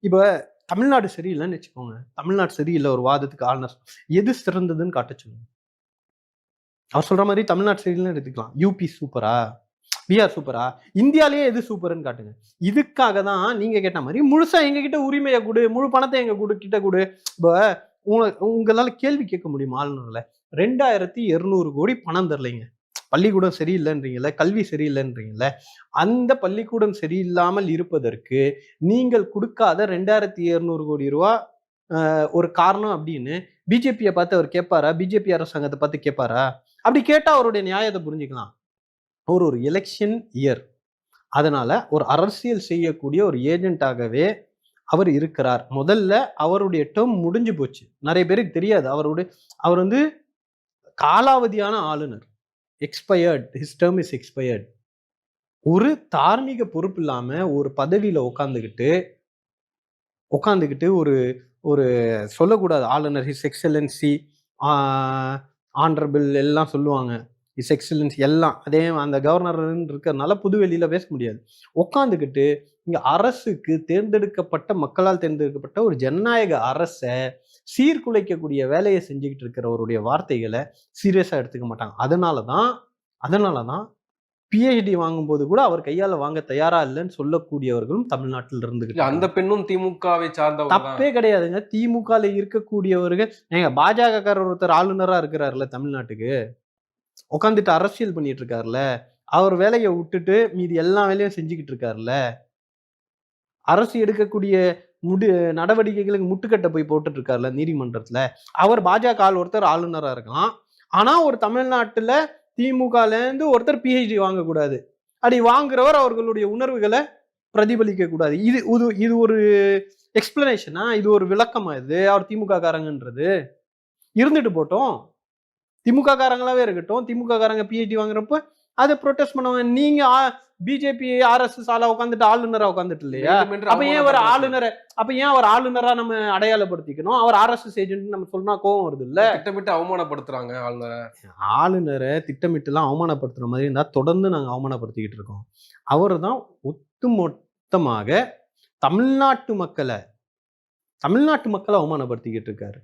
இப்ப தமிழ்நாடு சரியில்லைன்னு வச்சுக்கோங்க. தமிழ்நாடு சரியில்ல ஒரு வாதத்துக்கு ஆளுநர் எது சிறந்ததுன்னு காட்ட சொல்லுங்க. அவர் சொல்ற மாதிரி தமிழ்நாடு சரியில்லைன்னு எடுத்துக்கலாம். யூபி சூப்பரா? பீகார் சூப்பரா? இந்தியாலயே எது சூப்பர்ன்னு காட்டுங்க. இதுக்காக தான் நீங்க கேட்ட மாரி முழுசா எங்ககிட்ட உரிமைய குடு, முழு பணத்த எங்க கிட்ட குடு. இப்ப உங்களால கேள்வி கேட்க முடியுமா ஆளுநர்ல? 2200 கோடி பணம் தரலைங்க. பள்ளிக்கூடம் சரியில்லைன்றீங்கல்ல, கல்வி சரியில்லைன்றீங்கல்ல. அந்த பள்ளிக்கூடம் சரியில்லாமல் இருப்பதற்கு நீங்கள் குடுக்காத 2200 கோடி ரூபா ஒரு காரணம் அப்படின்னு பிஜேபிய பார்த்து அவர் கேட்பாரா? பிஜேபி அரசாங்கத்த பார்த்து கேட்பாரா? அப்படி கேட்டா அவருடைய நியாயத்த புரிஞ்சுக்கலாம். ஒரு எலெக்ஷன் இயர். அதனால ஒரு அரசியல் செய்யக்கூடிய ஒரு ஏஜென்ட்டாகவே அவர் இருக்கிறார். முதல்ல அவருடைய டெர்ம் முடிஞ்சு போச்சு. நிறைய பேருக்கு தெரியாது. அவர் வந்து காலாவதியான ஆளுநர். Expired. His term is expired. ஒரு தார்மீக பொறுப்பு இல்லாம ஒரு பதவியில உட்கார்ந்துகிட்டு ஒரு ஒரு சொல்லக்கூடாது. ஆளுநர் ஹிஸ் எக்ஸலன்சி, ஆனரபிள் எல்லாம் சொல்லுவாங்க. இஸ் எக்ஸலன்ஸ் எல்லாம் அதே அந்த கவர்னர் இருக்கிறதுனால புதுவெளியில பேச முடியாது. உட்காந்துக்கிட்டு இங்க அரசுக்கு மக்களால் தேர்ந்தெடுக்கப்பட்ட ஒரு ஜனநாயக அரசை சீர்குலைக்கக்கூடிய வேலையை செஞ்சுக்கிட்டு இருக்கிறவருடைய வார்த்தைகளை சீரியஸா எடுத்துக்க மாட்டாங்க. அதனாலதான் பிஹெச்டி வாங்கும்போது கூட அவர் கையால வாங்க தயாரா இல்லைன்னு சொல்லக்கூடியவர்களும் தமிழ்நாட்டில் இருந்துகிட்டு அந்த பெண்ணும் திமுகவை சார்ந்தவர். தப்பே கிடையாதுங்க. திமுக இருக்கக்கூடியவர்கள் பாஜக ஒருத்தர் ஆளுநரா இருக்கிறாருல்ல தமிழ்நாட்டுக்கு, உட்காந்துட்டு அரசியல் பண்ணிட்டு இருக்காருல்ல, அவர் வேலையை விட்டுட்டு மீதி எல்லா வேலையும் செஞ்சுக்கிட்டு இருக்காருல்ல. அரசு எடுக்கக்கூடிய நடவடிக்கைகளுக்கு முட்டுக்கட்டை போய் போட்டுட்டு இருக்காருல்ல நீதிமன்றத்துல. அவர் பாஜக ஒருத்தர் ஆளுநரா இருக்கலாம். ஆனா ஒரு தமிழ்நாட்டுல திமுகல இருந்து ஒருத்தர் பிஹெச்டி வாங்கக்கூடாது. அப்படி வாங்குறவர் அவர்களுடைய உணர்வுகளை பிரதிபலிக்க கூடாது. இது ஒரு எக்ஸ்பிளனேஷனா? இது ஒரு விளக்கமா? இது அவர் திமுக காரங்கன்றது இருந்துட்டு போட்டோம். திமுக காரங்களாவே இருக்கட்டும். திமுக காரங்க பிஹெச்டி வாங்குறப்ப அதை ப்ரொடெஸ்ட் பண்ணுவாங்க. நீங்க பிஜேபி ஆர்எஸ்எஸ் ஆளா உட்காந்துட்டு ஆளுநரா உட்காந்துட்டு இல்லையா? அப்ப ஏன் அவர் ஆளுநரா நம்ம அடையாளப்படுத்திக்கணும்? அவர் ஆர்எஸ்எஸ் ஏஜென்ட் நம்ம சொன்னா கோவம் வருது இல்ல? திட்டமிட்டு அவமானப்படுத்துறாங்க ஆளுநரை திட்டமிட்டு எல்லாம் அவமானப்படுத்துற மாதிரி இருந்தா தொடர்ந்து நாங்க அவமானப்படுத்திக்கிட்டு இருக்கோம். அவர் தான் ஒட்டுமொத்தமாக தமிழ்நாட்டு மக்களை அவமானப்படுத்திக்கிட்டு இருக்காரு.